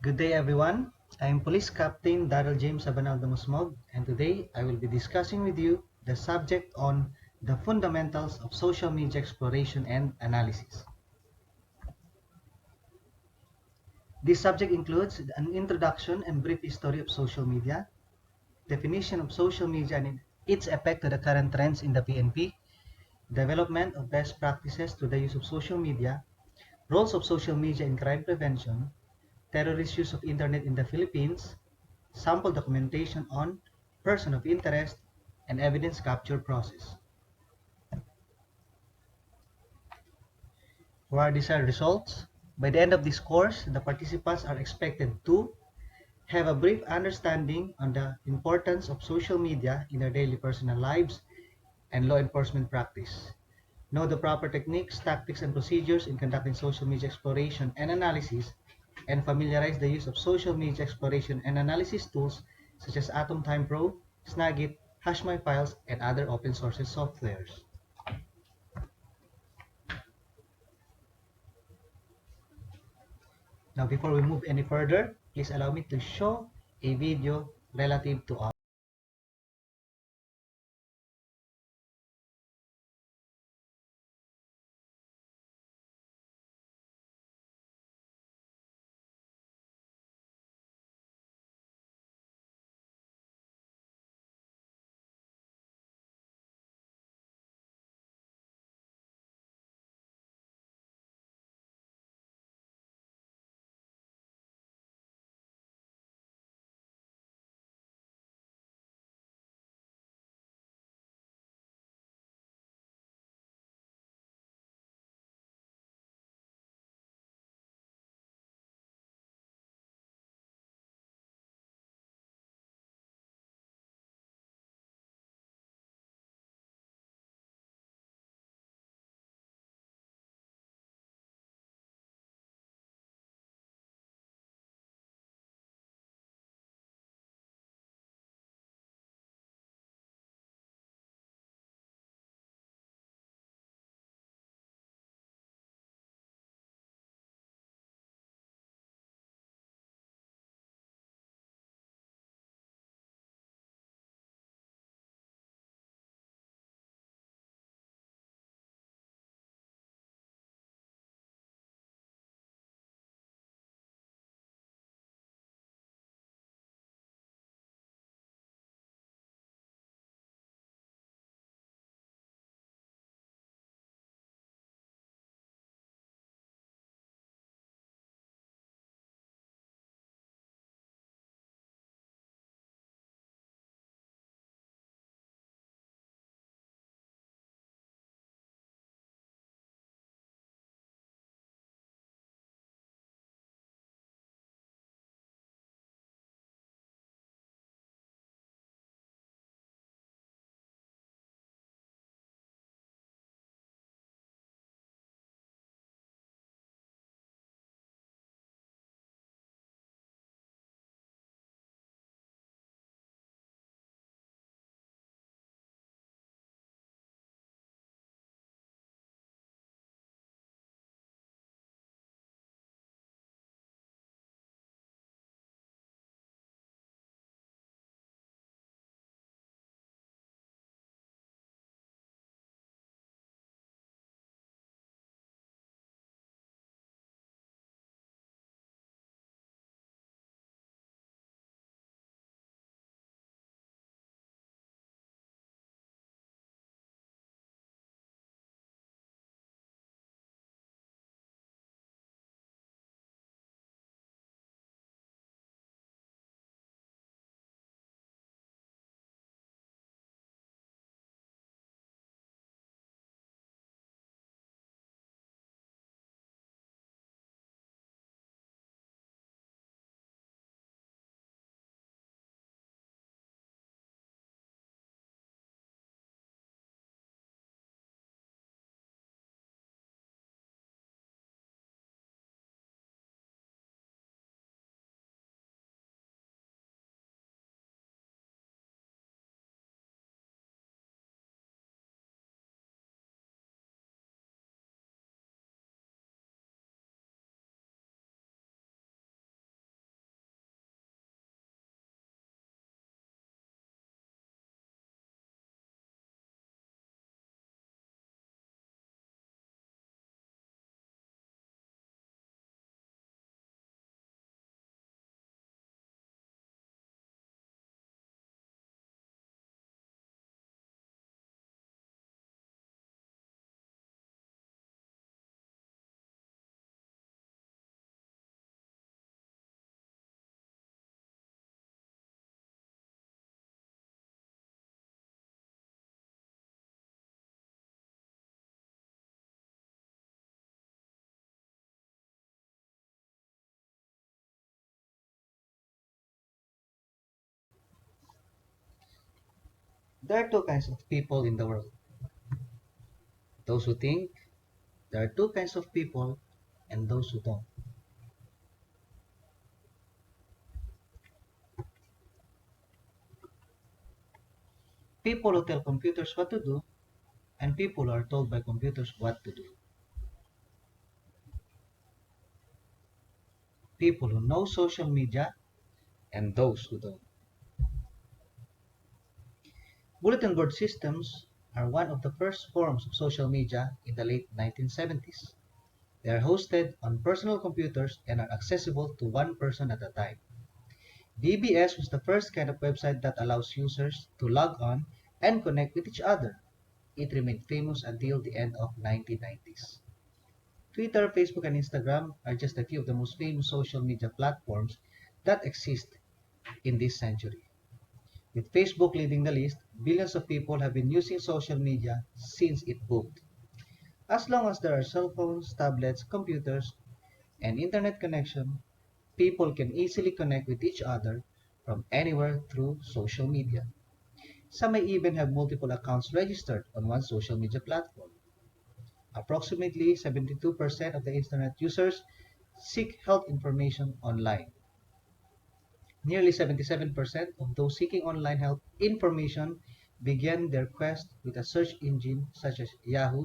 Good day, everyone. I am Police Captain Darrel James Sabanal Dumosmog, and today I will be discussing with you the subject on the fundamentals of social media exploration and analysis. This subject includes an introduction and brief history of social media, definition of social media and its effect to the current trends in the PNP, development of best practices to the use of social media, roles of social media in crime prevention, terrorist use of internet in the Philippines, sample documentation on person of interest, and evidence capture process. For our desired results, by the end of this course, the participants are expected to have a brief understanding on the importance of social media in their daily personal lives and law enforcement practice. Know the proper techniques, tactics, and procedures in conducting social media exploration and analysis, and familiarize the use of social media exploration and analysis tools such as Atom Time Pro, Snagit, HashMyFiles, and other open source softwares. Now, before we move any further, please allow me to show a video relative to our There are two kinds of people in the world. Those who think. There are two kinds of people and those who don't. People who tell computers what to do and people who are told by computers what to do. People who know social media and those who don't. Bulletin board systems are one of the first forms of social media in the late 1970s. They are hosted on personal computers and are accessible to one person at a time. BBS was the first kind of website that allows users to log on and connect with each other. It remained famous until the end of 1990s. Twitter, Facebook, and Instagram are just a few of the most famous social media platforms that exist in this century. With Facebook leading the list, billions of people have been using social media since it boomed. As long as there are cell phones, tablets, computers, and internet connection, people can easily connect with each other from anywhere through social media. Some may even have multiple accounts registered on one social media platform. Approximately 72% of the internet users seek health information online. Nearly 77% of those seeking online health information begin their quest with a search engine such as Yahoo,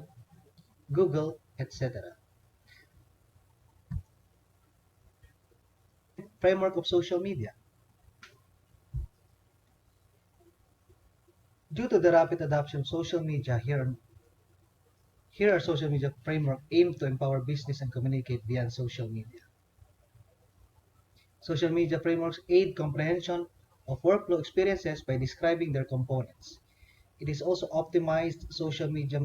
Google, etc. Framework of social media. Due to the rapid adoption of social media, here are social media framework aimed to empower business and communicate beyond social media. Social media frameworks aid comprehension of workflow experiences by describing their components. It is also optimized social media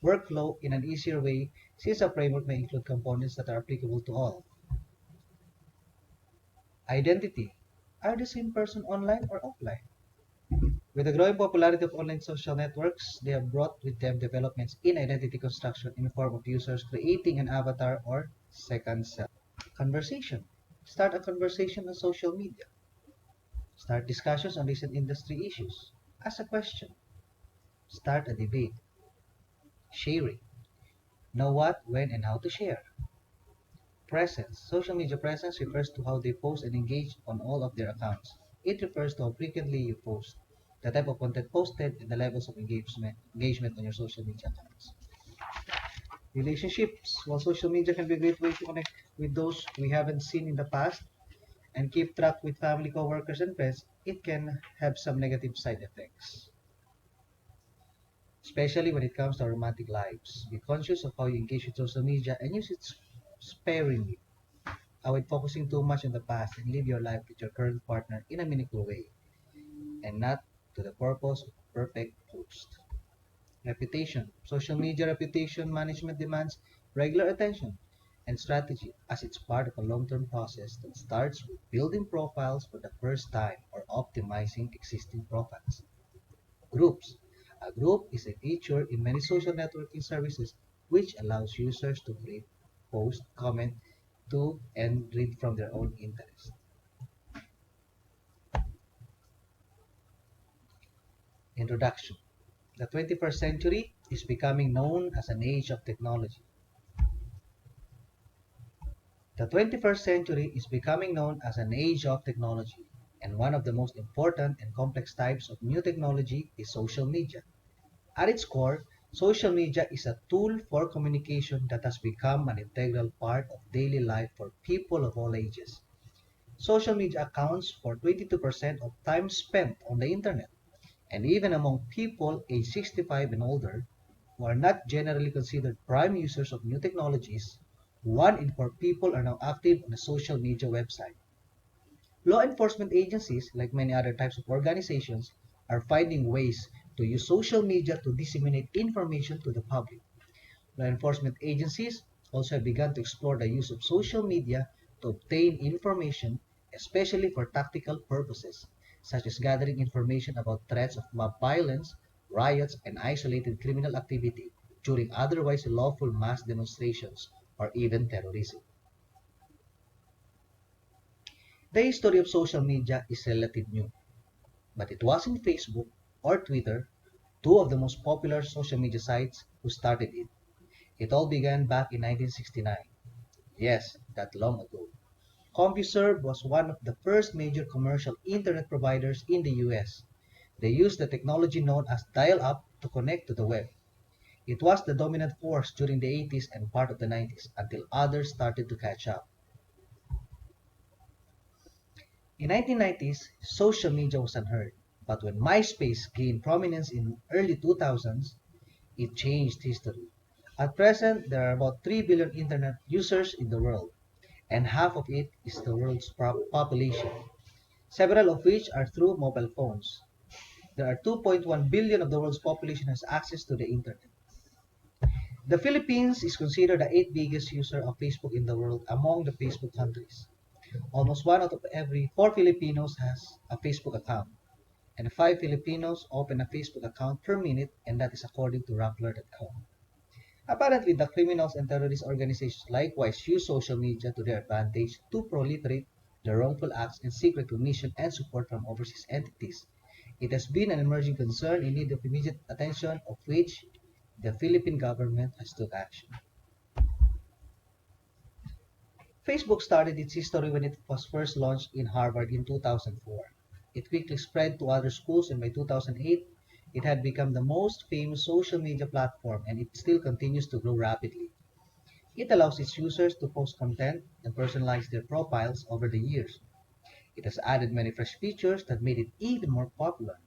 workflow in an easier way since a framework may include components that are applicable to all. Identity. Are the same person online or offline? With the growing popularity of online social networks, they have brought with them developments in identity construction in the form of users creating an avatar or second self. Conversation. Start a conversation on social media. Start discussions on recent industry issues. Ask a question. Start a debate. Sharing. Know what, when, and how to share. Presence. Social media presence refers to how they post and engage on all of their accounts. It refers to how frequently you post, the type of content posted, and the levels of engagement on your social media accounts. Relationships. While social media can be a great way to connect with those we haven't seen in the past and keep track with family, coworkers, and friends, it can have some negative side effects, especially when it comes to our romantic lives. Be conscious of how you engage with social media and use it sparingly. Avoid focusing too much on the past and live your life with your current partner in a meaningful way and not to the purpose of perfect post. Reputation. Social media reputation management demands regular attention and strategy as it's part of a long-term process that starts with building profiles for the first time or optimizing existing profiles. Groups. A group is a feature in many social networking services which allows users to create, post, comment to, and read from their own interest. Introduction. The 21st century is becoming known as an age of technology. The 21st century is becoming known as an age of technology, and one of the most important and complex types of new technology is social media. At its core, social media is a tool for communication that has become an integral part of daily life for people of all ages. Social media accounts for 22% of time spent on the internet, and even among people aged 65 and older, who are not generally considered prime users of new technologies, 1 in 4 people are now active on a social media website. Law enforcement agencies, like many other types of organizations, are finding ways to use social media to disseminate information to the public. Law enforcement agencies also have begun to explore the use of social media to obtain information, especially for tactical purposes, such as gathering information about threats of mob violence, riots, and isolated criminal activity during otherwise lawful mass demonstrations or even terrorism. The history of social media is relatively new, but it wasn't Facebook or Twitter two of the most popular social media sites who started it. It all began back in 1969. Yes, that long ago. CompuServe was one of the first major commercial internet providers in the US. They used the technology known as dial-up to connect to the web. It was the dominant force during the 80s and part of the 90s until others started to catch up. In 1990s, social media was unheard, but when MySpace gained prominence in early 2000s, it changed history. At present, there are about 3 billion internet users in the world, and half of it is the world's population, several of which are through mobile phones. There are 2.1 billion of the world's population has access to the internet. The Philippines is considered the eighth biggest user of Facebook in the world among the Facebook countries. Almost one out of every four Filipinos has a Facebook account, and five Filipinos open a Facebook account per minute, and that is according to Rappler.com. Apparently, the criminals and terrorist organizations likewise use social media to their advantage to proliferate their wrongful acts and seek recognition and support from overseas entities. It has been an emerging concern in need of immediate attention, of which the Philippine government has took action. Facebook started its history when it was first launched in Harvard in 2004. It quickly spread to other schools, and by 2008, it had become the most famous social media platform, and it still continues to grow rapidly. It allows its users to post content and personalize their profiles over the years. It has added many fresh features that made it even more popular.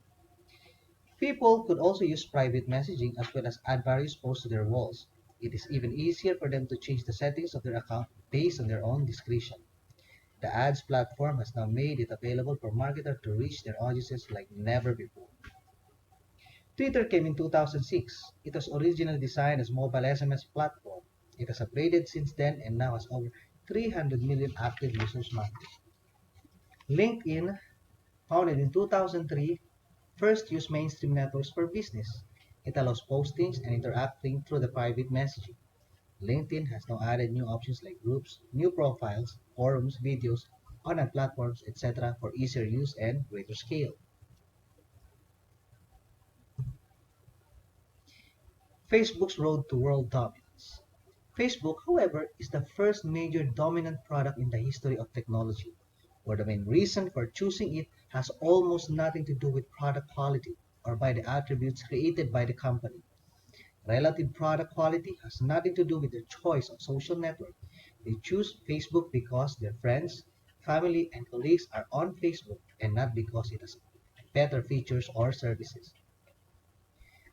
People could also use private messaging as well as add various posts to their walls. It is even easier for them to change the settings of their account based on their own discretion. The ads platform has now made it available for marketers to reach their audiences like never before. Twitter came in 2006. It was originally designed as a mobile SMS platform. It has upgraded since then and now has over 300 million active users monthly. LinkedIn, founded in 2003, first used mainstream networks for business. It allows postings and interacting through the private messaging. LinkedIn has now added new options like groups, new profiles, forums, videos, online platforms, etc. for easier use and greater scale. Facebook's road to world dominance. Facebook, however, is the first major dominant product in the history of technology, where the main reason for choosing it has almost nothing to do with product quality or by the attributes created by the company. Relative product quality has nothing to do with their choice of social network. They choose Facebook because their friends, family, and colleagues are on Facebook and not because it has better features or services.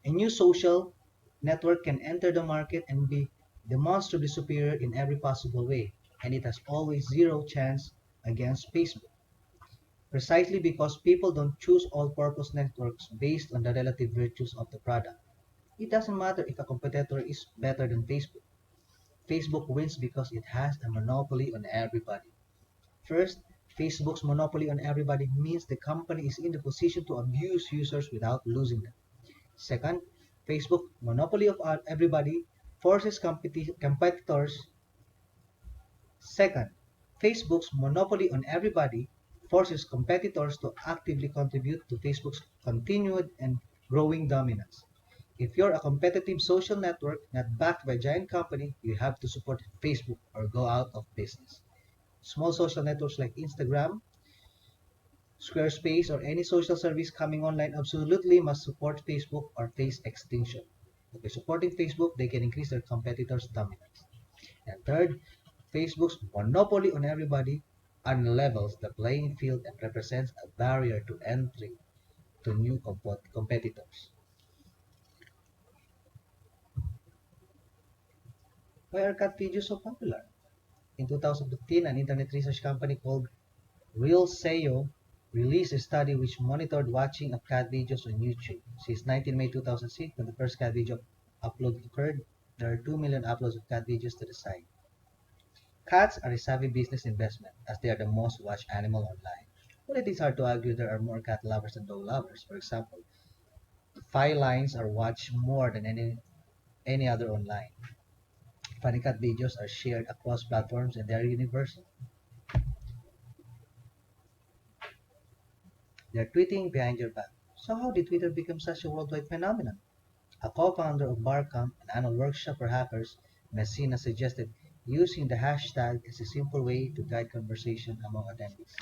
A new social network can enter the market and be demonstrably superior in every possible way, and it has always zero chance against Facebook, precisely because people don't choose all-purpose networks based on the relative virtues of the product. It doesn't matter if a competitor is better than Facebook. Facebook wins because it has a monopoly on everybody. First, Facebook's monopoly on everybody means the company is in the position to abuse users without losing them. Second, Facebook monopoly of everybody forces competitors. Second, Facebook's monopoly on everybody forces competitors to actively contribute to Facebook's continued and growing dominance. If you're a competitive social network not backed by a giant company, you have to support Facebook or go out of business. Small social networks like Instagram, Squarespace, or any social service coming online absolutely must support Facebook or face extinction. By supporting Facebook, they can increase their competitors' dominance. And third, Facebook's monopoly on everybody unlevels the playing field and represents a barrier to entry to new competitors. Why are cat videos so popular? In 2015, an internet research company called Real SEO released a study which monitored watching of cat videos on YouTube. Since 19 May 2006, when the first cat video upload occurred, there are 2 million uploads of cat videos to the site. Cats are a savvy business investment, as they are the most watched animal online. Well, it is hard to argue there are more cat lovers than dog lovers. For example, felines are watched more than any other online. Funny cat videos are shared across platforms and they are universal. They are tweeting behind your back. So how did Twitter become such a worldwide phenomenon? A co-founder of Barcamp, an annual workshop for hackers, Messina suggested using the hashtag as a simple way to guide conversation among attendees.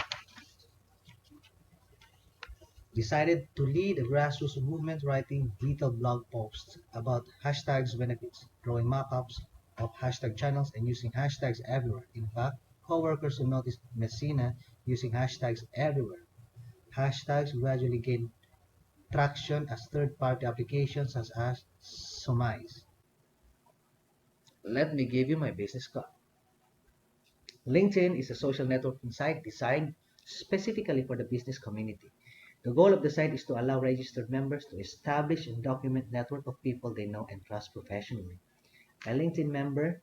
Decided to lead a grassroots movement writing detailed blog posts about hashtags benefits, drawing mock-ups of hashtag channels and using hashtags everywhere. In fact, co-workers who noticed Messina using hashtags everywhere. Hashtags gradually gained traction as third-party applications such as Sumize. Let me give you my business card. LinkedIn is a social networking site designed specifically for the business community. The goal of the site is to allow registered members to establish and document network of people they know and trust professionally. A LinkedIn member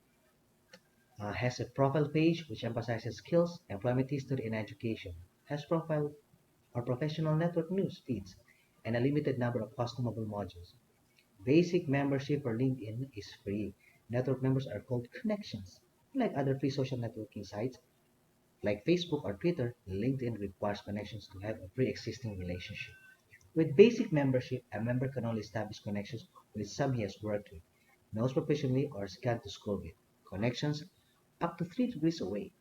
has a profile page which emphasizes skills, employment history, and education, has profile or professional network news feeds, and a limited number of customable modules. Basic membership for LinkedIn is free. Network members are called connections. Like other free social networking sites, like Facebook or Twitter, LinkedIn requires connections to have a pre-existing relationship. With basic membership, a member can only establish connections with some he has worked with, knows professionally, or is gone to school with. Connections up to 3 degrees away.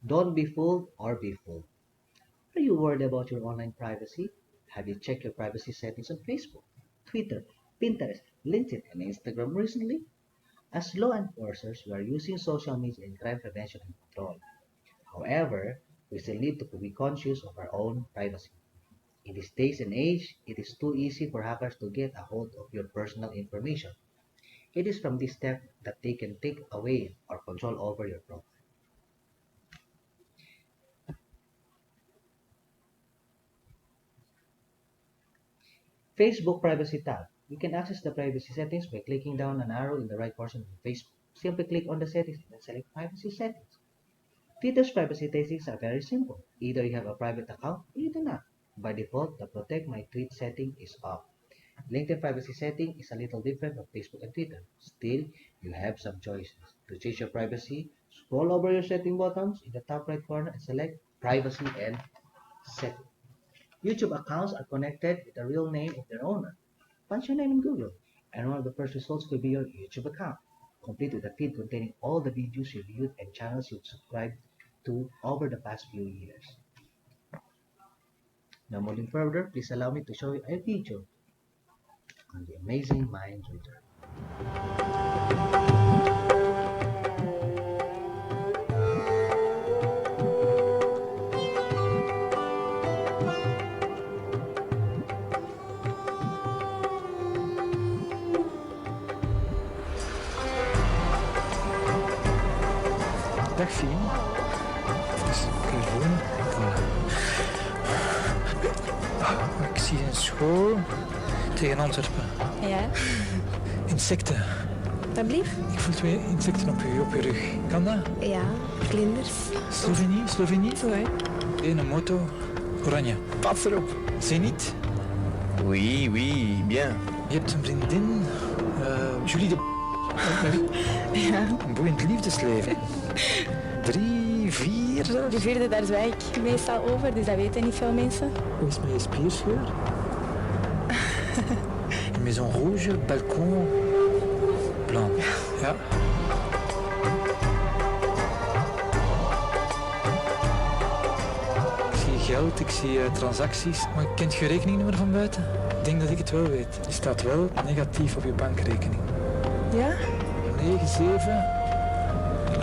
Don't be fooled or be fooled. Are you worried about your online privacy? Have you checked your privacy settings on Facebook, Twitter, Pinterest, LinkedIn, and Instagram recently? As law enforcers, we are using social media in crime prevention and control. However, we still need to be conscious of our own privacy. In this days and age, it is too easy for hackers to get a hold of your personal information. It is from this step that they can take away or control over your profile. Facebook Privacy tab. You can access the privacy settings by clicking down an arrow in the right portion of Facebook. Simply click on the settings and then select privacy settings. Twitter's privacy settings are very simple. Either you have a private account or you do not. By default, the protect my tweet setting is off. LinkedIn privacy setting is a little different from Facebook and Twitter. Still, you have some choices. To change your privacy, scroll over your setting buttons in the top right corner and select privacy and setting. YouTube accounts are connected with the real name of their owner. Punch your name in Google, and one of the first results will be your YouTube account, complete with a feed containing all the videos you viewed and channels you've subscribed to over the past few years. Now moving further, please allow me to show you a video on the amazing mind reader. Dag Fien. Dus telefoon. Ik zie een school tegen Antwerpen. Ja, Insecten. dat blieft? Ik voel 2 insecten op je rug. Kan dat? Ja, vlinders. Slovenie? Zo hè. Een moto. Oranje. Pas erop. Zenit. Oui, oui, bien. Je hebt een vriendin. Julie de... Ja. Een boeiend liefdesleven. 3, 4 zelfs. De vierde, daar zwijg ik meestal over, dus dat weten niet veel mensen. Hoe is het met je spierscheur? Une maison rouge, balcon blanc. Ja. Ik zie geld, ik zie transacties, maar ik ken je rekeningnummer van buiten? Ik denk dat ik het wel weet. Die staat wel negatief op je bankrekening. Ja? 97.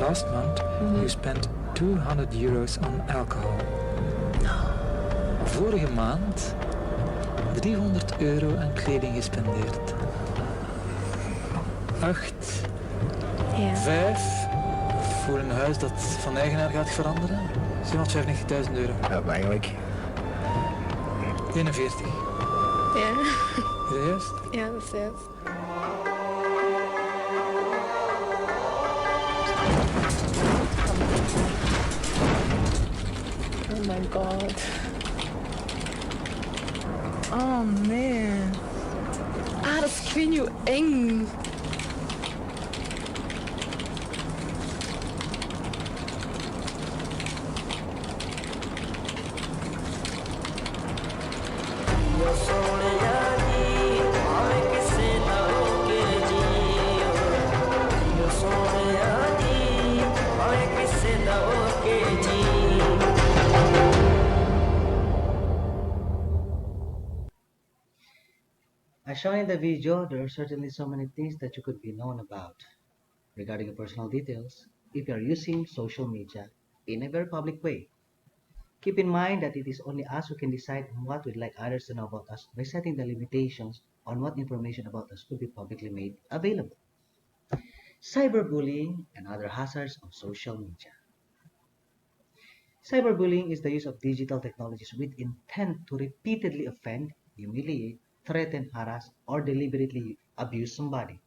Last month you spent €200 on alcohol. Vorige maand €300 aan kleding gespendeerd. 8. Ja. 5. Voor een huis dat van eigenaar gaat veranderen. €795.000. Ja, eigenlijk. 41. Ja. Is dat juist? Ja, dat is juist. Oh my god. Oh nee. Ah, dat is ik weet niet hoe eng. As shown in the video, there are certainly so many things that you could be known about regarding your personal details if you are using social media in a very public way. Keep in mind that it is only us who can decide on what we'd like others to know about us by setting the limitations on what information about us could be publicly made available. Cyberbullying and other hazards of social media. Cyberbullying is the use of digital technologies with intent to repeatedly offend, humiliate, threaten, harass, or deliberately abuse somebody.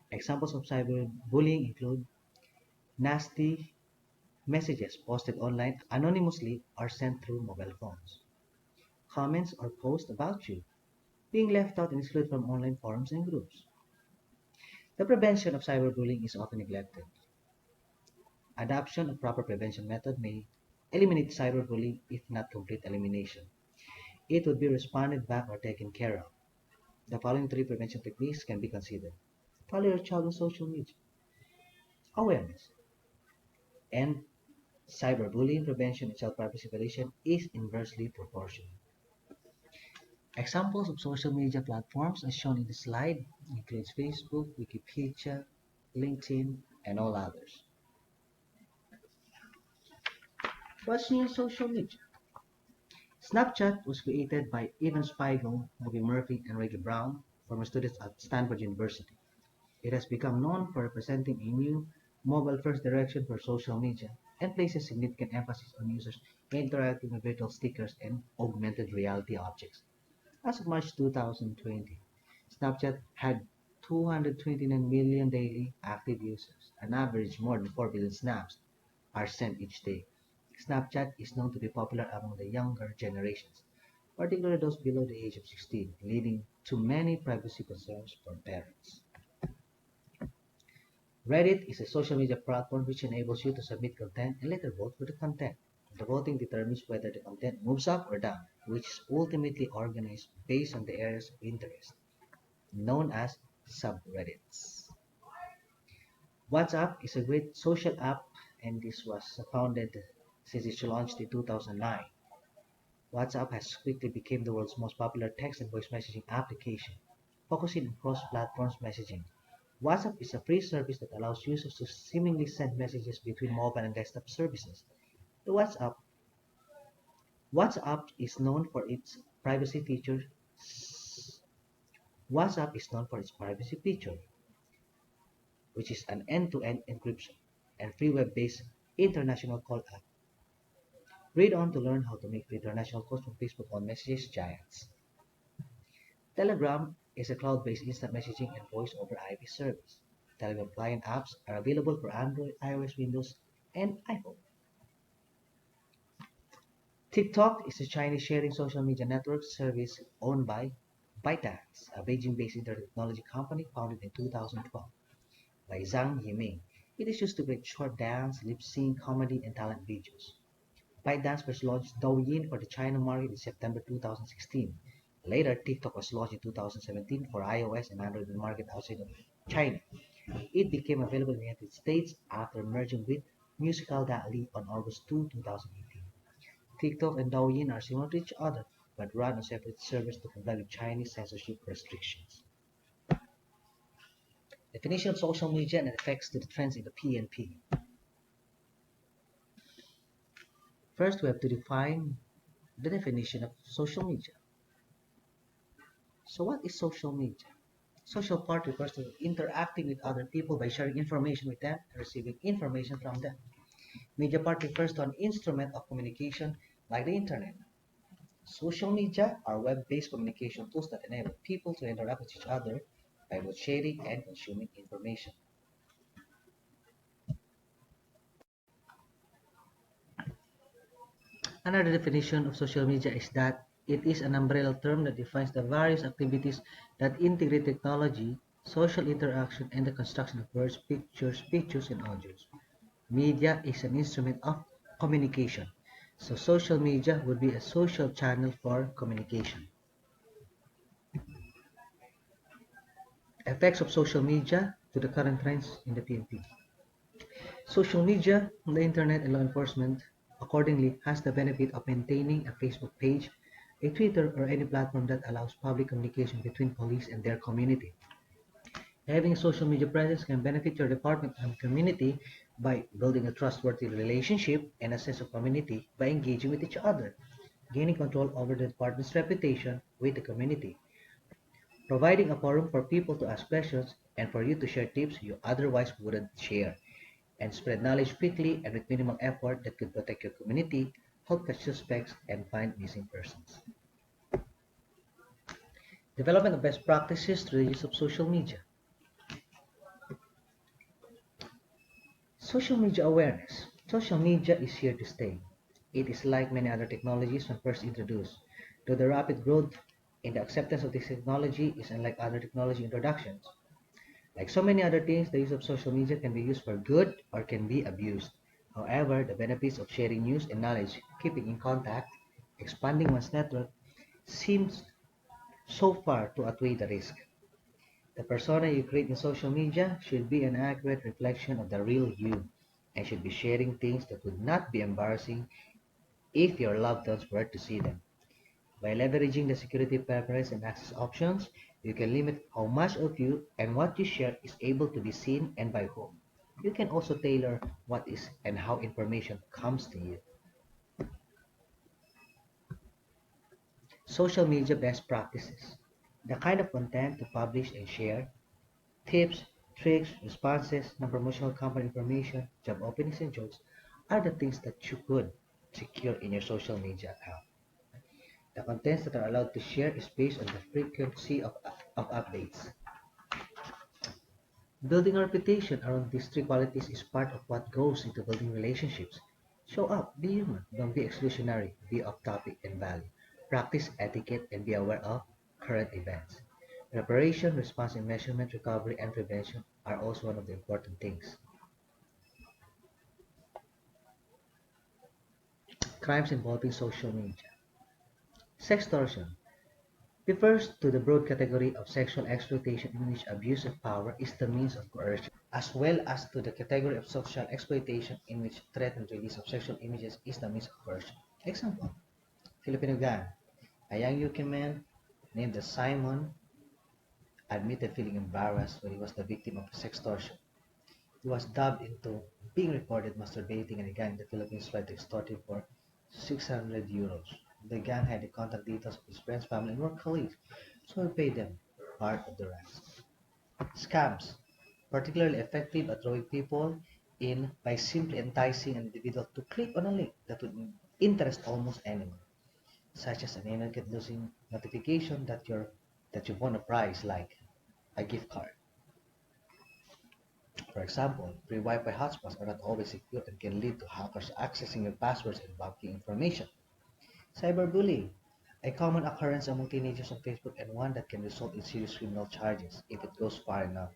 Examples of cyberbullying include nasty messages posted online anonymously or sent through mobile phones, comments or posts about you, being left out and excluded from online forums and groups. The prevention of cyberbullying is often neglected. Adoption of proper prevention method may eliminate cyberbullying if not complete elimination. It would be responded back or taken care of. The following three prevention techniques can be considered. Follow your child on social media. Awareness and cyberbullying prevention and child privacy violation is inversely proportional. Examples of social media platforms as shown in the slide includes Facebook, Wikipedia, LinkedIn, and all others. What's new in social media? Snapchat was created by Evan Spiegel, Bobby Murphy, and Reggie Brown, former students at Stanford University. It has become known for representing a new mobile-first direction for social media and places significant emphasis on users interacting with virtual stickers and augmented reality objects. As of March 2020, Snapchat had 229 million daily active users, an average more than 4 billion snaps are sent each day. Snapchat is known to be popular among the younger generations, particularly those below the age of 16, leading to many privacy concerns for parents. Reddit is a social media platform which enables you to submit content and later vote for the content. The voting determines whether the content moves up or down, which is ultimately organized based on the areas of interest, known as subreddits. WhatsApp is a great social app, and this was founded since its launched in 2009. WhatsApp has quickly become the world's most popular text and voice messaging application, focusing on cross-platform messaging. WhatsApp is a free service that allows users to seemingly send messages between mobile and desktop services. The WhatsApp is known for its privacy feature. WhatsApp is known for its privacy feature, which is an end-to-end encryption and free web-based international call app. Read on to learn how to make free international calls from Facebook on messages giants. Telegram is a cloud-based instant messaging and voice over IP service. Telegram client apps are available for Android, iOS, Windows, and iPhone. TikTok is a Chinese sharing social media network service owned by ByteDance, a Beijing-based internet technology company founded in 2012 by Zhang Yiming. It is used to create short dance, lip sync, comedy, and talent videos. ByteDance first launched Douyin for the China market in September 2016. Later, TikTok was launched in 2017 for iOS and Android market outside of China. It became available in the United States after merging with Musical.ly on August 2, 2018. TikTok and Douyin are similar to each other, but run on separate servers to comply with Chinese censorship restrictions. Definition of social media and effects to the trends in the PNP. First, we have to define the definition of social media. So what is social media? Social part refers to interacting with other people by sharing information with them and receiving information from them. Media part refers to an instrument of communication like the internet. Social media are web-based communication tools that enable people to interact with each other by both sharing and consuming information. Another definition of social media is that it is an umbrella term that defines the various activities that integrate technology, social interaction, and the construction of words, pictures, and audios. Media is an instrument of communication, so social media would be a social channel for communication. Effects of social media to the current trends in the PNP. Social media, the internet, and law enforcement accordingly has the benefit of maintaining a Facebook page, a Twitter, or any platform that allows public communication between police and their community. Having a social media presence can benefit your department and community by building a trustworthy relationship and a sense of community by engaging with each other, gaining control over the department's reputation with the community, providing a forum for people to ask questions and for you to share tips you otherwise wouldn't share, and spread knowledge quickly and with minimal effort that could protect your community, help catch suspects, and find missing persons. Development of best practices through the use of social media. Social media awareness. Social media is here to stay. It is like many other technologies when first introduced, though the rapid growth in the acceptance of this technology is unlike other technology introductions. Like so many other things, the use of social media can be used for good or can be abused. However, the benefits of sharing news and knowledge, keeping in contact, expanding one's network, seems so far to outweigh the risk. The persona you create in social media should be an accurate reflection of the real you and should be sharing things that would not be embarrassing if your loved ones were to see them. By leveraging the security preference and access options, you can limit how much of you and what you share is able to be seen and by whom. You can also tailor what is and how information comes to you. Social media best practices. The kind of content to publish and share, tips, tricks, responses, non-promotional company information, job openings, and jokes are the things that you could secure in your social media account. The contents that are allowed to share is based on the frequency of updates. Building a reputation around these three qualities is part of what goes into building relationships. Show up, be human, don't be exclusionary, be off topic and value. Practice etiquette and be aware of current events. Preparation, response and measurement, recovery, and prevention are also one of the important things. Crimes involving social media. Sextortion refers to the broad category of sexual exploitation in which abuse of power is the means of coercion, as well as to the category of social exploitation in which threatened release of sexual images is the means of coercion. Example, Filipino gang. A young UK man named Simon admitted feeling embarrassed when he was the victim of sextortion. He was dubbed into being recorded masturbating and a gang in the Philippines tried to extort him for €600. The gang had the contact details of his friends, family, and work colleagues, so he paid them part of the ransom. Scams, particularly effective at drawing people in by simply enticing an individual to click on a link that would interest almost anyone, such as an email get losing notification that you won a prize like a gift card. For example, free Wi-Fi hotspots are not always secure and can lead to hackers accessing your passwords and banking information. Cyberbullying, a common occurrence among teenagers on Facebook and one that can result in serious criminal charges if it goes far enough.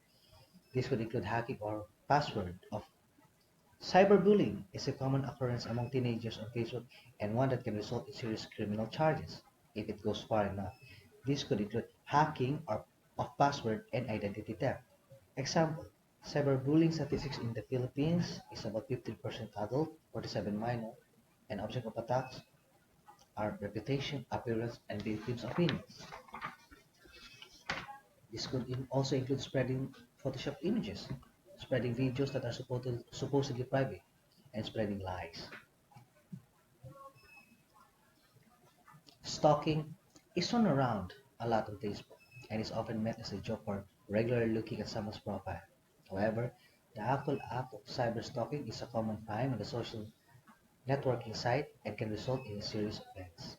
This could include hacking or password of cyberbullying is a common occurrence among teenagers on Facebook and one that can result in serious criminal charges if it goes far enough. This could include hacking or of password and identity theft. Example, cyberbullying statistics in the Philippines is about 15% adult, 47 minor, and object of attacks are reputation, appearance, and victims' opinions. This could also include spreading Photoshop images, spreading videos that are supposedly private, and spreading lies. Stalking is run around a lot on Facebook and is often met as a joke or regularly looking at someone's profile. However, the actual act of cyber stalking is a common crime on the social networking site and can result in a series of events.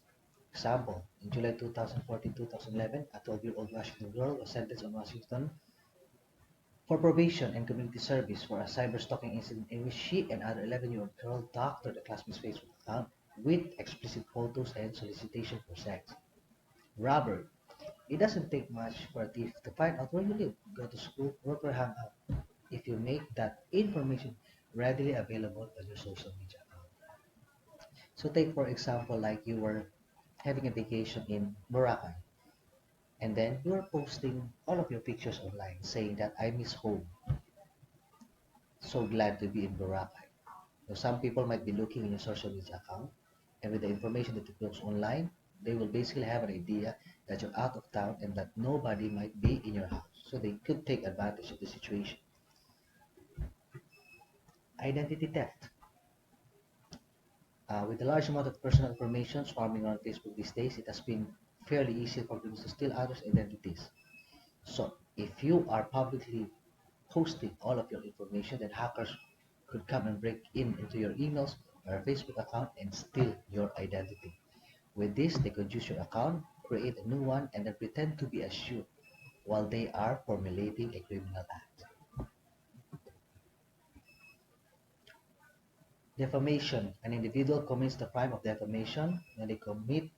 Example, in July 2014-2011, a 12-year-old Washington girl was sentenced on Washington for probation and community service for a cyber-stalking incident in which she and another 11-year-old girl doctored a classmate's Facebook account with explicit photos and solicitation for sex. Robbery. It doesn't take much for a thief to find out where you live, go to school, work or hang out if you make that information readily available on your social media account. So take for example like you were having a vacation in Boracay And then you are posting all of your pictures online saying that I miss home. So glad to be in Boracay. Now, some people might be looking in your social media account, and with the information that you post online, they will basically have an idea that you're out of town and that nobody might be in your house. So they could take advantage of the situation. Identity theft. With a large amount of personal information swarming around Facebook these days, it has been fairly easy for people to steal others' identities. So, if you are publicly posting all of your information, then hackers could come and break in into your emails or Facebook account and steal your identity. With this, they could use your account, create a new one, and then pretend to be as you while they are formulating a criminal act. Defamation. An individual commits the crime of defamation when they commit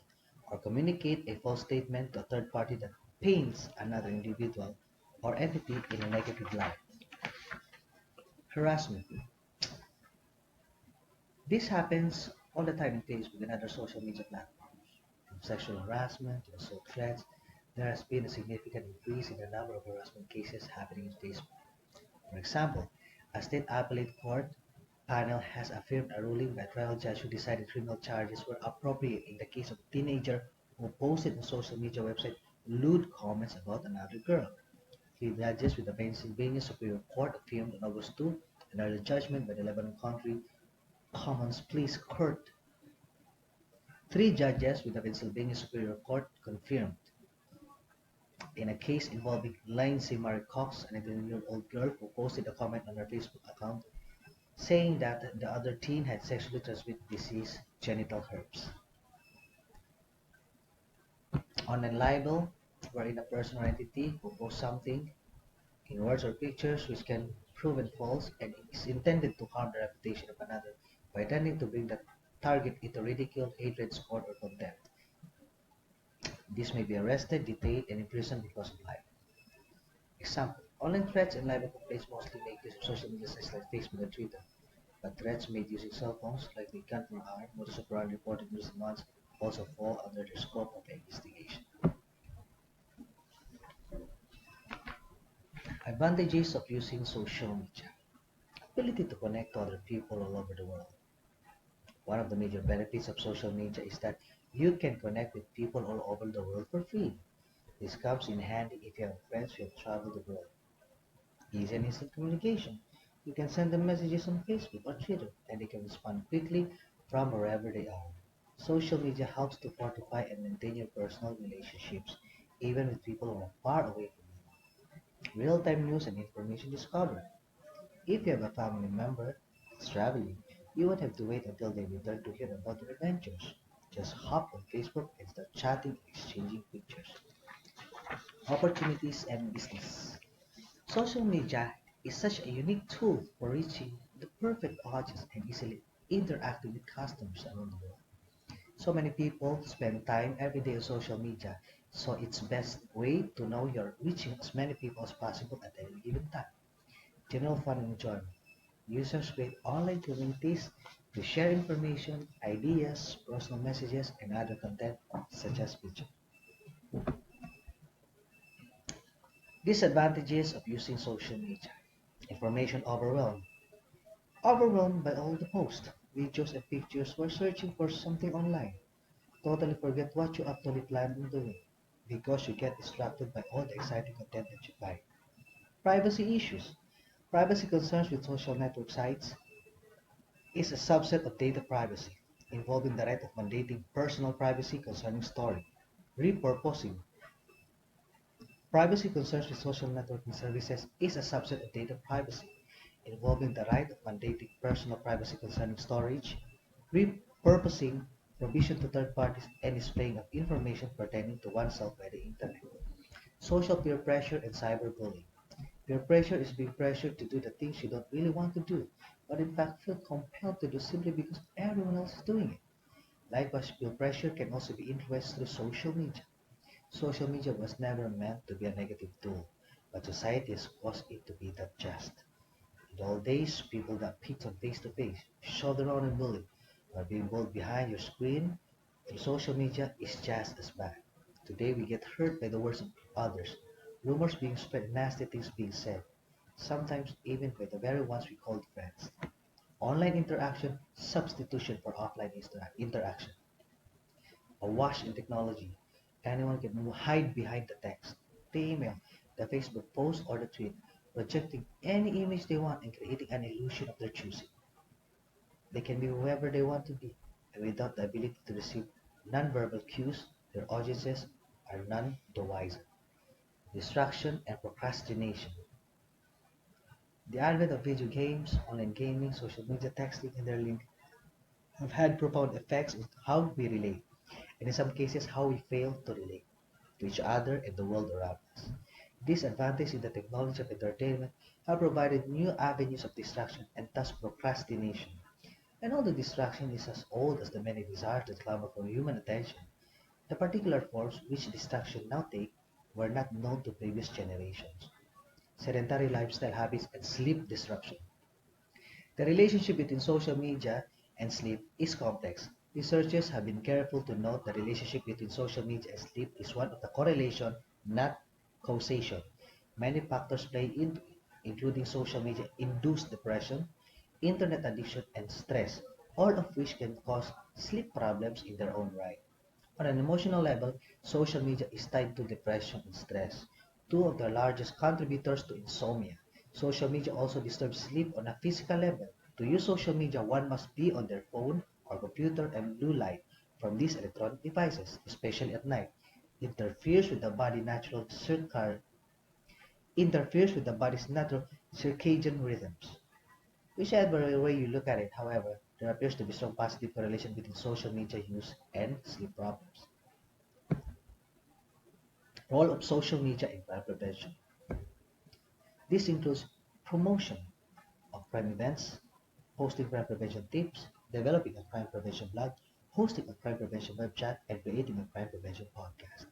or communicate a false statement to a third party that paints another individual or entity in a negative light. Harassment. This happens all the time in Facebook and other social media platforms. From sexual harassment to assault threats, there has been a significant increase in the number of harassment cases happening in Facebook. For example, a state appellate court panel has affirmed a ruling by a trial judge who decided criminal charges were appropriate in the case of a teenager who posted on social media website lewd comments about another girl. Three judges with the Pennsylvania Superior Court affirmed on August 2 an early judgment by the Lebanon County Commons Police Court. Three judges with the Pennsylvania Superior Court confirmed in a case involving Lindsay Marie Cox, an 18-year-old girl who posted a comment on her Facebook account saying that the other teen had sexually transmitted disease genital herpes. Online libel, wherein a person or entity will post something in words or pictures which can be proven false and is intended to harm the reputation of another by intending to bring the target into ridicule, hatred, scorn, or contempt. This may be arrested, detained, and imprisoned because of libel. Example: online threats and libel complaints mostly make use of social media sites like Facebook and Twitter, but threats made using cell phones, like the gun for hire, modus operandi reported in recent months, also fall under the scope of the investigation. Advantages of using social media. Ability to connect to other people all over the world. One of the major benefits of social media is that you can connect with people all over the world for free. This comes in handy if you have friends who have traveled abroad. Easy and instant communication. You can send them messages on Facebook or Twitter and they can respond quickly from wherever they are. Social media helps to fortify and maintain your personal relationships, even with people who are far away from you. Real-time news and information discovery. If you have a family member that's traveling, you won't have to wait until they return to hear about their adventures. Just hop on Facebook and start chatting and exchanging pictures. Opportunities and business. Social media is such a unique tool for reaching the perfect audience and easily interacting with customers around the world. So many people spend time every day on social media, so it's best way to know you're reaching as many people as possible at any given time. General fun and enjoyment. Users create online communities to share information, ideas, personal messages, and other content such as pictures. Disadvantages of using social media. Information overwhelm. Overwhelmed by all the posts, videos, and pictures while searching for something online. Totally forget what you actually planned on doing because you get distracted by all the exciting content that you find. Privacy issues. Privacy concerns with social network sites is a subset of data privacy, involving the right of mandating personal privacy concerning storing, repurposing. Privacy concerns with social networking services is a subset of data privacy, involving the right of mandating personal privacy concerning storage, repurposing, provision to third parties, and displaying of information pertaining to oneself by the Internet. Social peer pressure and cyberbullying. Peer pressure is being pressured to do the things you don't really want to do, but in fact feel compelled to do simply because everyone else is doing it. Likewise, peer pressure can also be influenced through social media. Social media was never meant to be a negative tool, but society has caused it to be that just. In the old days, people got picked on face to face, shoved around and bullied, but being bullied behind your screen through social media is just as bad. Today we get hurt by the words of others, rumors being spread, nasty things being said, sometimes even by the very ones we called friends. Online interaction, substitution for offline interaction. Awash in technology, anyone can hide behind the text, the email, the Facebook post, or the tweet, projecting any image they want and creating an illusion of their choosing. They can be whoever they want to be, and without the ability to receive non-verbal cues, their audiences are none the wiser. Distraction and procrastination. The advent of video games, online gaming, social media texting, and their link have had profound effects on how we relate, and in some cases how we fail to relate to each other and the world around us. These advances in the technology of entertainment have provided new avenues of distraction and thus procrastination. And although distraction is as old as the many desires that clamor for human attention, the particular forms which distraction now take were not known to previous generations. Sedentary lifestyle habits and sleep disruption. The relationship between social media and sleep is complex. Researchers have been careful to note the relationship between social media and sleep is one of the correlation, not causation. Many factors play into it, including social media induced depression, internet addiction, and stress, all of which can cause sleep problems in their own right. On an emotional level, social media is tied to depression and stress, two of the largest contributors to insomnia. Social media also disturbs sleep on a physical level. To use social media, one must be on their phone or computer, and blue light from these electronic devices, especially at night, interferes with the body natural interferes with the body's natural circadian rhythms. Whichever way you look at it, however, there appears to be strong positive correlation between social media use and sleep problems. Role of social media in crime prevention. This includes promotion of crime events, posting crime prevention tips, developing a crime prevention blog, hosting a crime prevention web chat, and creating a crime prevention podcast.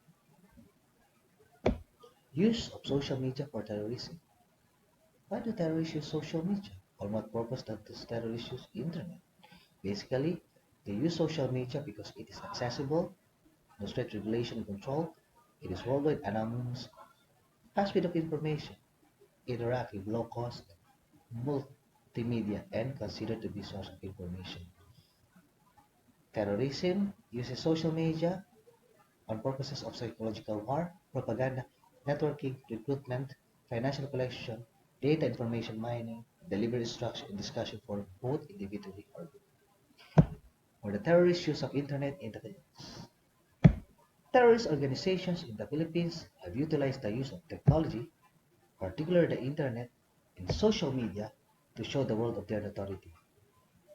Use of social media for terrorism. Why do terrorists use social media? For what purpose does terrorists use internet? Basically, they use social media because it is accessible, no strict regulation and control, it is worldwide anonymous, fast speed of information, interactive, low cost, multimedia, and considered to be source of information. Terrorism uses social media on purposes of psychological war, propaganda, networking, recruitment, financial collection, data information mining, deliberate instruction and discussion for both individually or group. For the terrorist use of internet intelligence. Terrorist organizations in the Philippines have utilized the use of technology, particularly the internet and social media, to show the world of their authority.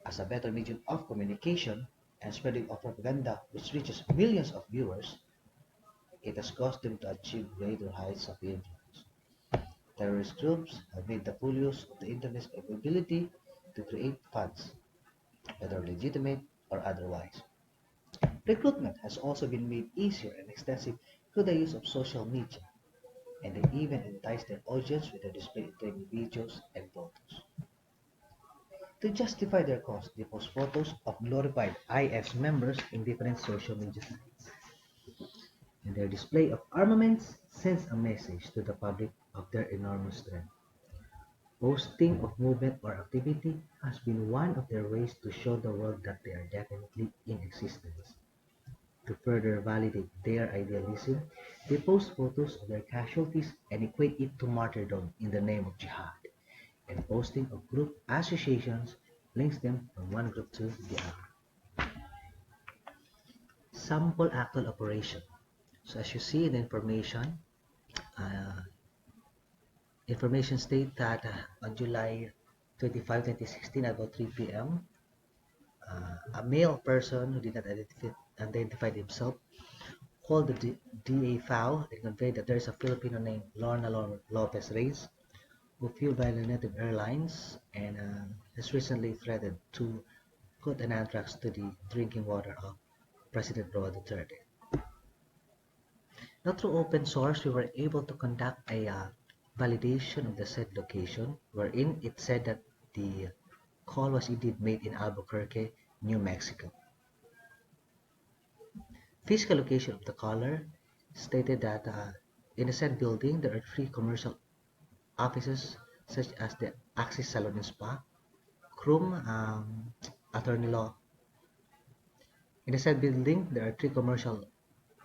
As a better medium of communication and spreading of propaganda which reaches millions of viewers, it has caused them to achieve greater heights of influence. Terrorist groups have made the full use of the Internet's capability to create funds, whether legitimate or otherwise. Recruitment has also been made easier and extensive through the use of social media, and they even entice their audience with their display intriguing videos and photos. To justify their cause, they post photos of glorified IS members in different social media sites, and their display of armaments sends a message to the public of their enormous strength. Boasting of movement or activity has been one of their ways to show the world that they are definitely in existence. To further validate their idealism, they post photos of their casualties and equate it to martyrdom in the name of jihad. And posting of group associations links them from one group to the other. Sample actual operation. So as you see in the uh, information state that on July 25, 2016, about 3 p.m., a male person who did not identify himself called the DFAI and conveyed that there is a Filipino named Lorna Lopez Reyes who flew by the native airlines and has recently threatened to put an anthrax to the drinking water of President Roa Duterte. Now through open source, we were able to conduct a validation of the said location, wherein it said that the call was indeed made in Albuquerque, New Mexico. Physical location of the caller stated that in the said building there are 3 commercial offices such as the Axis Salon and Spa, Krum Attorney Law. In the said building there are 3 commercial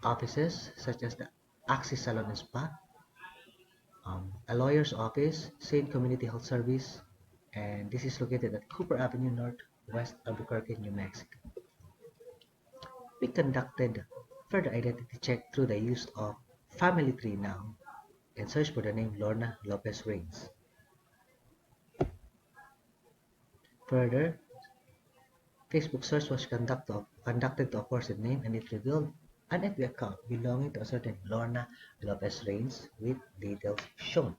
offices such as the Axis Salon and Spa, a lawyer's office, Saint Community Health Service, and this is located at Cooper Avenue North, West Albuquerque, New Mexico. We conducted further identity check through the use of Family Tree Now and searched for the name Lorna Lopez Reyes. Further, Facebook search was conducted to a person name and it revealed an FB account belonging to a certain Lorna Lopez Reyes with details shown.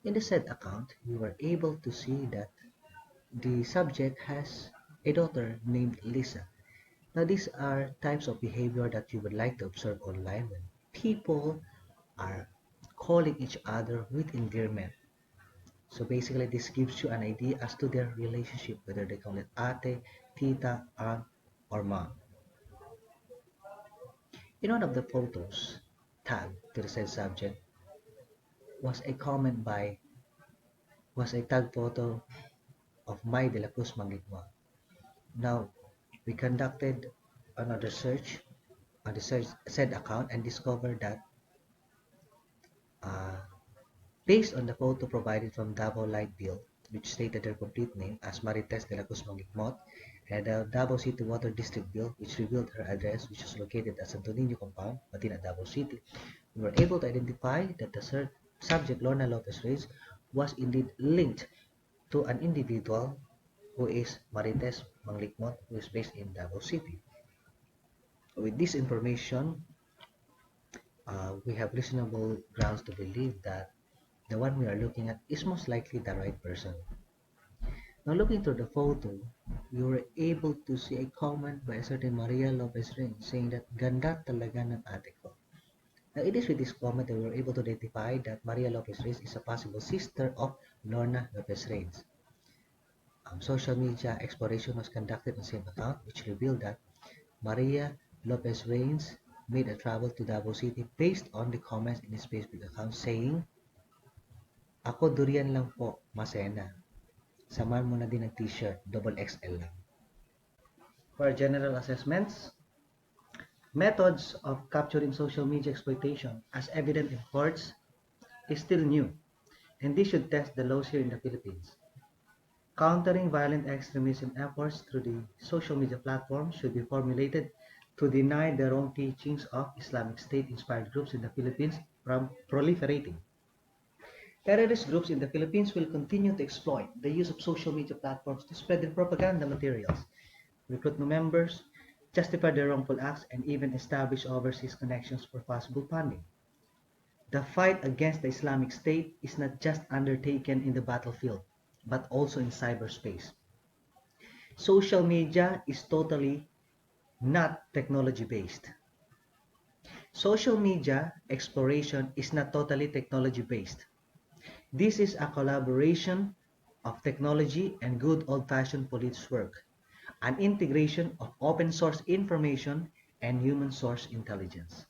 In the said account, we were able to see that the subject has a daughter named Lisa. Now, these are types of behavior that you would like to observe online when people are calling each other with endearment. So basically, this gives you an idea as to their relationship, whether they call it ate, tita, aunt, or mom. In one of the photos tagged to the said subject was a comment by was a tag photo of May de la Cruz Mangligwa. Now, we conducted another search on the said account and discovered that uh, based on the photo provided from Davao Light Bill, which stated their complete name as Marites de la Cruz Mangikmot, and the Davao City Water District Bill, which revealed her address, which was located at Santo Niño Compound, Matina, Davao City, we were able to identify that the subject Lorna Lopez Reyes was indeed linked to an individual who is Marites Manglikmot, who is based in Davao City. With this information, we have reasonable grounds to believe that the one we are looking at is most likely the right person. Now, looking through the photo, we were able to see a comment by a certain Maria Lopez Reyes saying that ganda talaga ng ate ko. Now, it is with this comment that we were able to identify that Maria Lopez Reyes is a possible sister of Lorna Lopez Reyes. Social media exploration was conducted on the same account, which revealed that Maria Lopez Reyes made a travel to Davao City based on the comments in his Facebook account saying, "Ako durian lang po, masena. Samahan mo na din ng t-shirt, double XL lang." For general assessments, methods of capturing social media exploitation as evident in courts is still new, and this should test the laws here in the Philippines. Countering violent extremism efforts through the social media platforms should be formulated to deny the wrong teachings of Islamic State-inspired groups in the Philippines from proliferating. Terrorist groups in the Philippines will continue to exploit the use of social media platforms to spread their propaganda materials, recruit new members, justify their wrongful acts, and even establish overseas connections for possible funding. The fight against the Islamic State is not just undertaken in the battlefield, but also in cyberspace. Social media is totally not technology-based. Social media exploration is not totally technology-based. This is a collaboration of technology and good old-fashioned police work, an integration of open source information and human source intelligence.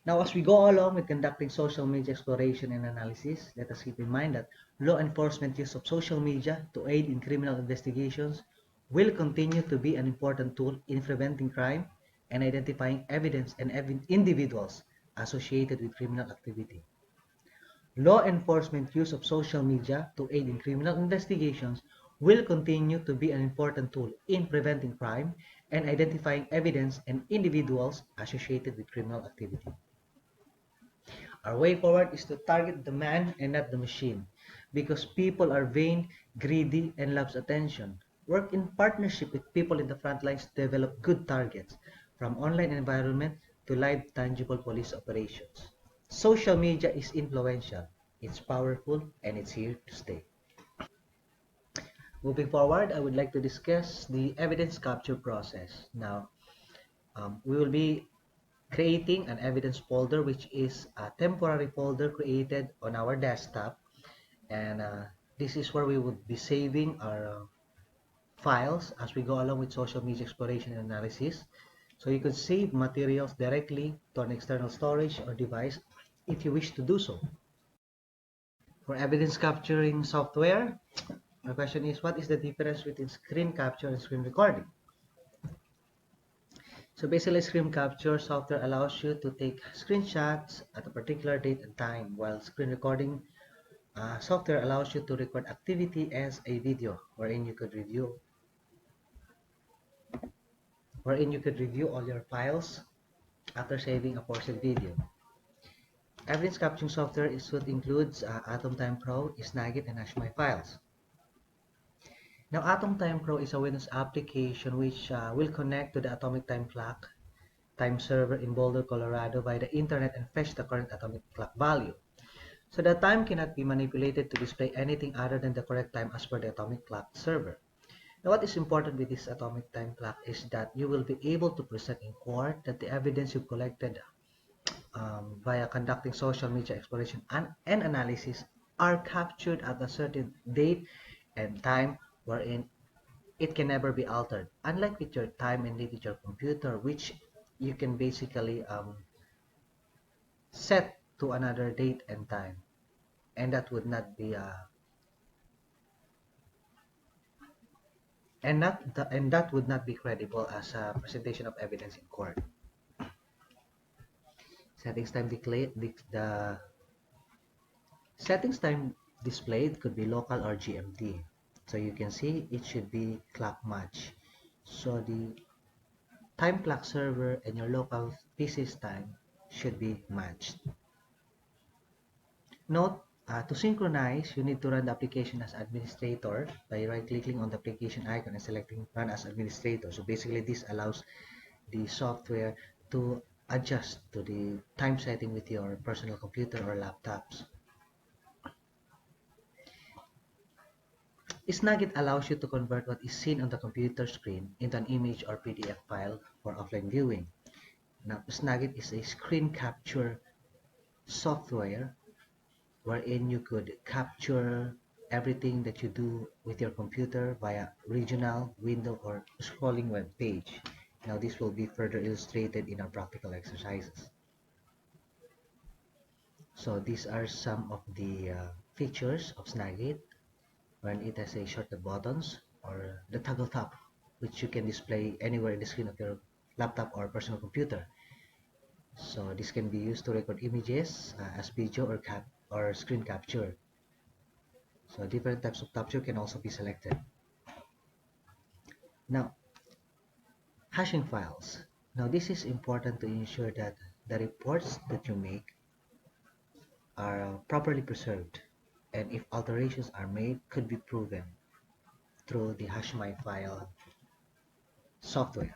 Now, as we go along with conducting social media exploration and analysis, let us keep in mind that law enforcement use of social media to aid in criminal investigations will continue to be an important tool in preventing crime and identifying evidence and individuals associated with criminal activity. Law enforcement use of social media to aid in criminal investigations will continue to be an important tool in preventing crime and identifying evidence and individuals associated with criminal activity. Our way forward is to target the man and not the machine, because people are vain, greedy, and loves attention. Work in partnership with people in the front lines to develop good targets, from online environment to live tangible police operations. Social media is influential, it's powerful, and it's here to stay. Moving forward, I would like to discuss the evidence capture process. Now, we will be creating an evidence folder, which is a temporary folder created on our desktop, and this is where we would be saving our files as we go along with social media exploration and analysis. So you could save materials directly to an external storage or device if you wish to do so. For evidence capturing software, my question is, what is the difference between screen capture and screen recording? So basically, screen capture software allows you to take screenshots at a particular date and time, while screen recording software allows you to record activity as a video, wherein you could review all your files after saving a portion video. Evidence capturing software includes Atom Time Pro, Snagit, and HashMy files. Now, Atom Time Pro is a Windows application which will connect to the atomic time clock time server in Boulder, Colorado via the internet and fetch the current atomic clock value. So the time cannot be manipulated to display anything other than the correct time as per the atomic clock server. Now, what is important with this atomic time clock is that you will be able to present in court that the evidence you collected via conducting social media exploration and analysis are captured at a certain date and time wherein it can never be altered. Unlike with your time and date with your computer, which you can basically set to another date and time, and that would not be and that would not be credible as a presentation of evidence in court. Settings time the settings time displayed could be local or GMT. So you can see it should be clock match. So the time clock server and your local PC's time should be matched. Note, to synchronize, you need to run the application as administrator by right-clicking on the application icon and selecting Run as Administrator. So basically, this allows the software to adjust to the time setting with your personal computer or laptops. Snagit allows you to convert what is seen on the computer screen into an image or PDF file for offline viewing. Now, Snagit is a screen capture software wherein you could capture everything that you do with your computer via regional, window, or scrolling web page. Now, this will be further illustrated in our practical exercises. So, these are some of the features of Snagit, when it has a shortcut buttons or the toggle top, which you can display anywhere in the screen of your laptop or personal computer. So this can be used to record images as video or screen capture. So different types of capture can also be selected. Now, hashing files. Now this is important to ensure that the reports that you make are properly preserved, and if alterations are made, could be proven through the HashMy file software.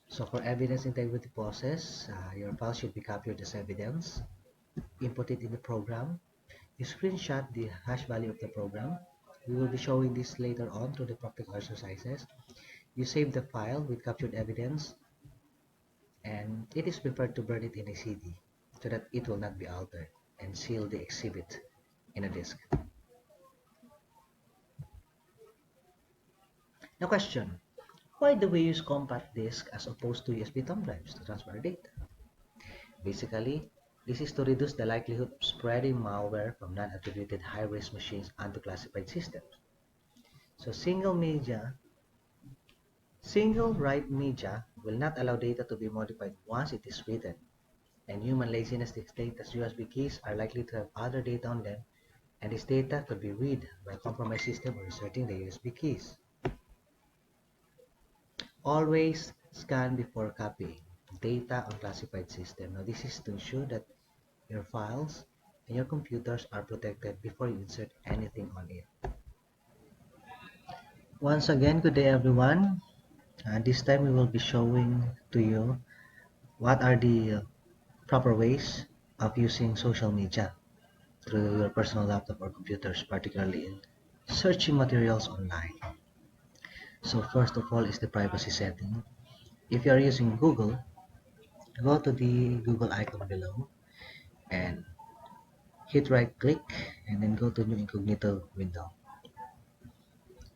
So for evidence integrity process, your file should be captured as evidence, input it in the program, you screenshot the hash value of the program. We will be showing this later on through the practical exercises. You save the file with captured evidence, and it is preferred to burn it in a CD so that it will not be altered, and seal the exhibit in a disk. Now question, why do we use compact disk as opposed to USB thumb drives to transfer data? Basically, this is to reduce the likelihood of spreading malware from non-attributed high-risk machines onto classified systems. So single write media will not allow data to be modified once it is written, and human laziness dictates that USB keys are likely to have other data on them, and this data could be read by a compromised system or inserting the USB keys. Always scan before copying data on classified system. Now this is to ensure that your files and your computers are protected before you insert anything on it. Once again, good day everyone. This time we will be showing to you what are the proper ways of using social media through your personal laptop or computers, particularly in searching materials online. So first of all is the privacy setting. If you are using Google, go to the Google icon below and hit right click and then go to new incognito window.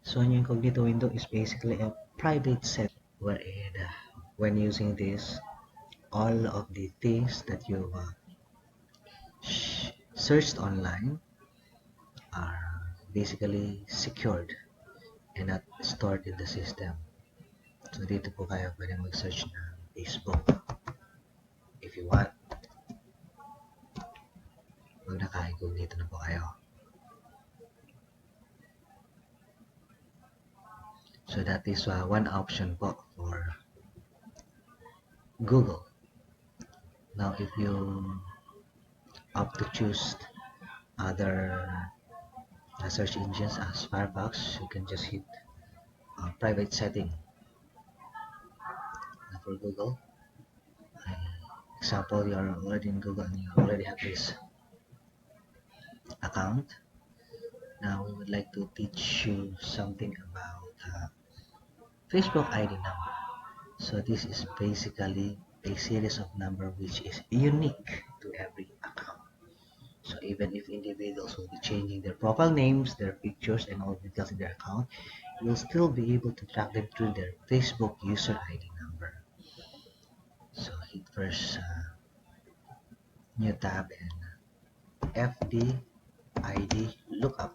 So an incognito window is basically a private set wherein when using this, all of the things that you searched online are basically secured and not stored in the system. So dito po kayo pwede mag-search ng Facebook. If you want, pag naka-incognito na po kayo. So that is one option po for Google. Now if you opt to choose other search engines as Firefox, you can just hit private setting. Now for Google, example, you're already in Google and you already have this account. Now we would like to teach you something about Facebook ID number. So this is basically a series of number which is unique to every account. So even if individuals will be changing their profile names, their pictures, and all details in their account, you'll still be able to track them through their Facebook user ID number. So hit first new tab and FD ID lookup.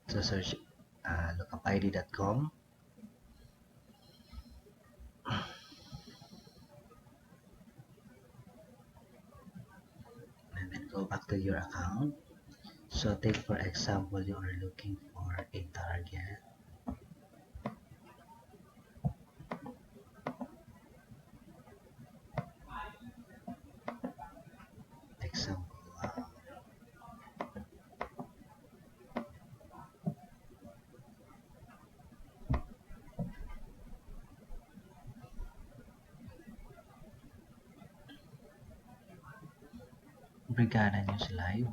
So search lookupid.com. And then go back to your account. So take for example, you are looking for a target. Example, Brigada News Live.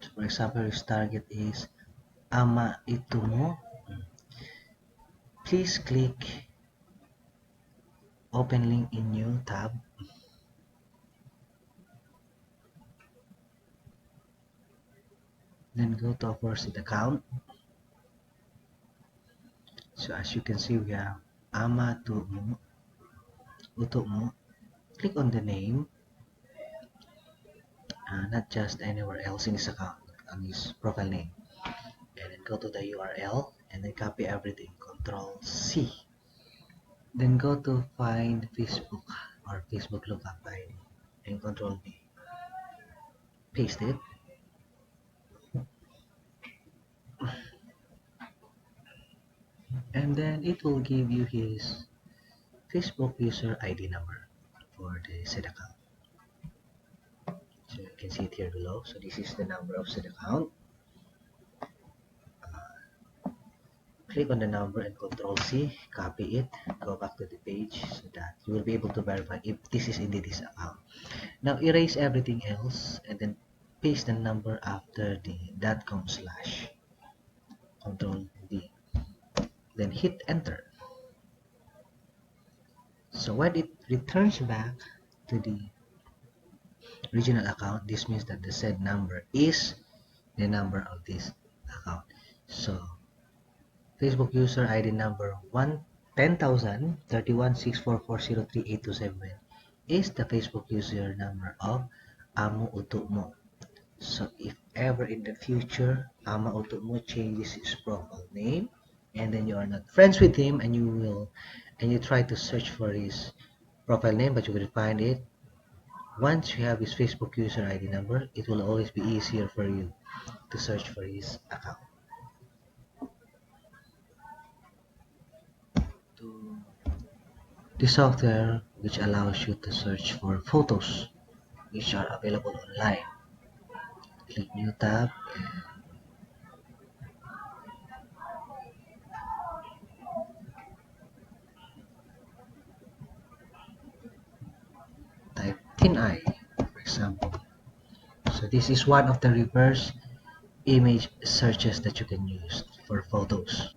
So for example, your target is Ama Ito Mo. Please click open link in new tab. Then go to our first account. So as you can see, we have Ama Uto Mo. Click on the name, not just anywhere else in his account, on his profile name. And then go to the URL and then copy everything. Control C. Then go to find Facebook or Facebook lookup ID and Control V. Paste it. And then it will give you his Facebook user ID number for the said account. So you can see it here below. So this is the number of said account. Click on the number and Control C, copy it, go back to the page so that you will be able to verify if this is indeed his account. Now erase everything else and then paste the number after the .com/. Control V. Then hit enter. So when it returns back to the original account, this means that the said number is the number of this account. So Facebook user ID number 10,031,644,03827 is the Facebook user number of Amo Utumo. So if ever in the future Ama Utumo changes his profile name and then you are not friends with him and you try to search for his profile name but you will find it, once you have his Facebook user ID number, it will always be easier for you to search for his account. The software which allows you to search for photos which are available online. Click new tab and type TinEye, for example. So this is one of the reverse image searches that you can use for photos.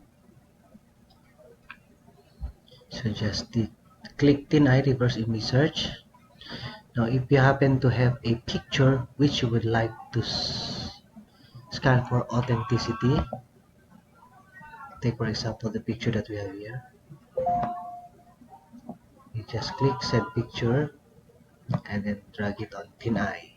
So just click TinEye reverse image search. Now if you happen to have a picture which you would like to scan for authenticity, take for example the picture that we have here, you just click send picture and then drag it on TinEye.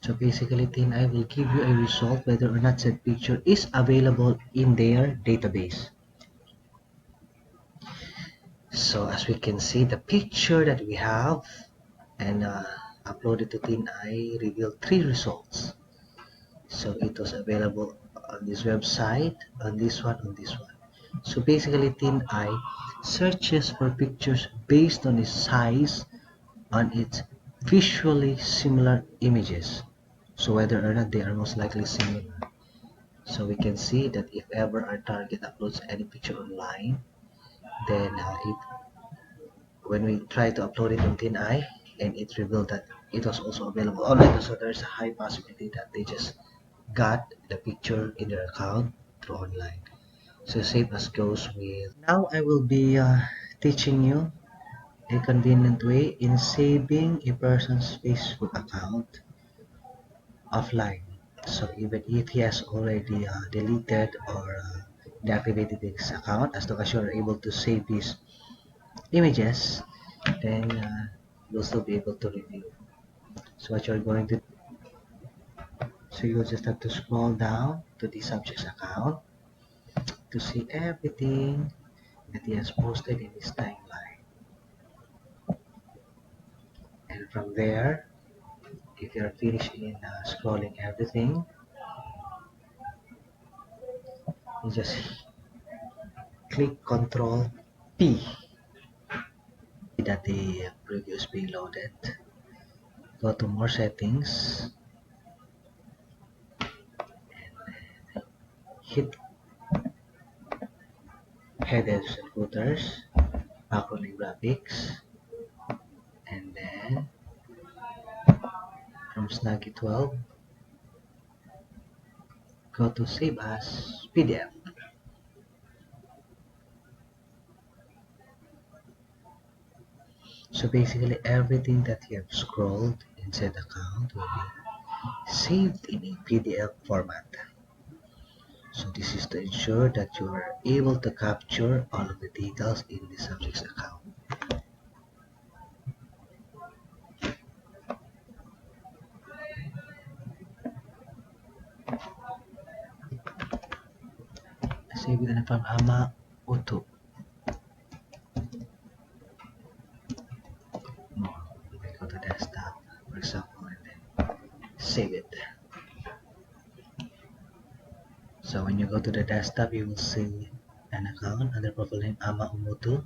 So basically TinEye will give you a result whether or not said picture is available in their database. So as we can see, the picture that we have and uploaded to TinEye revealed 3 results. So it was available on this website, on this one, on this one. So basically TinEye searches for pictures based on its size, on its visually similar images. So whether or not they are most likely similar. So we can see that if ever our target uploads any picture online, then when we try to upload it on TinEye, and it revealed that it was also available online, so there's a high possibility that they just got the picture in their account through online. So same as goes with. Now I will be teaching you a convenient way in saving a person's Facebook account offline. So even if he has already deleted or deactivated his account, as long as you are able to save his images, then you'll still be able to review. So what you're going to, so you'll just have to scroll down to the subject's account to see everything that he has posted in his timeline. And from there, if you're finished in scrolling everything, you just click Control P that the preview is being loaded. Go to more settings and hit headers and footers, background and graphics, and then from Snaggy 12, go to Save as PDF. So basically everything that you have scrolled inside the account will be saved in a PDF format. So this is to ensure that you are able to capture all of the details in the subject's account. Save it from Hama Utu. No, we go to desktop, for example, and then save it. So when you go to the desktop, you will see an account under profile name Ama Umutu.